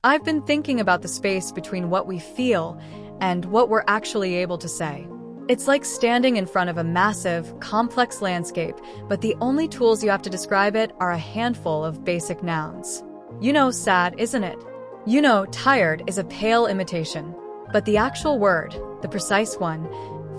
I've been thinking about the space between what we feel and what we're actually able to say. It's like standing in front of a massive, complex landscape, but the only tools you have to describe it are a handful of basic nouns. You know, sad, isn't it? You know, tired is a pale imitation. But the actual word, the precise one,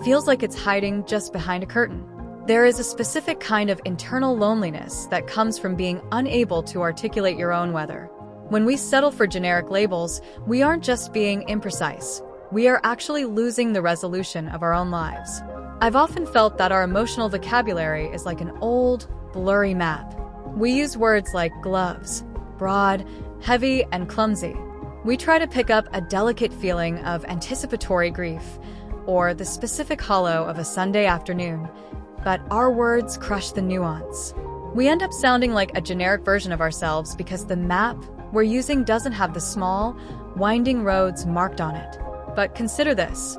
feels like it's hiding just behind a curtain. There is a specific kind of internal loneliness that comes from being unable to articulate your own weather. When we settle for generic labels, we aren't just being imprecise. We are actually losing the resolution of our own lives. I've often felt that our emotional vocabulary is like an old, blurry map. We use words like gloves, broad, heavy, and clumsy. We try to pick up a delicate feeling of anticipatory grief or the specific hollow of a Sunday afternoon, but our words crush the nuance. We end up sounding like a generic version of ourselves because the map we're using doesn't have the small, winding roads marked on it. But consider this.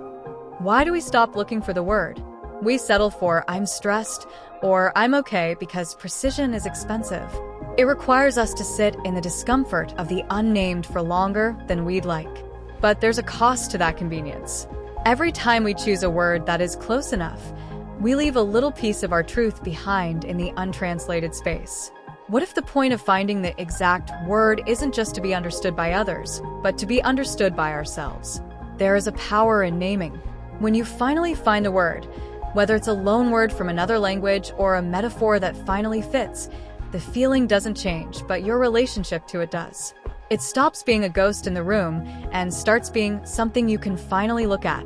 Why do we stop looking for the word? We settle for "I'm stressed" or "I'm okay" because precision is expensive. It requires us to sit in the discomfort of the unnamed for longer than we'd like. But there's a cost to that convenience. Every time we choose a word that is close enough, we leave a little piece of our truth behind in the untranslated space. What if the point of finding the exact word isn't just to be understood by others, but to be understood by ourselves? There is a power in naming. When you finally find a word, whether it's a loan word from another language or a metaphor that finally fits, the feeling doesn't change, but your relationship to it does. It stops being a ghost in the room and starts being something you can finally look at.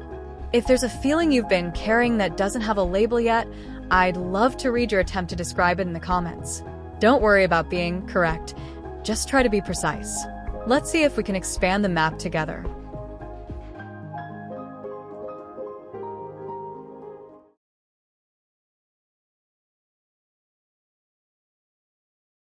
If there's a feeling you've been carrying that doesn't have a label yet, I'd love to read your attempt to describe it in the comments. Don't worry about being correct. Just try to be precise. Let's see if we can expand the map together.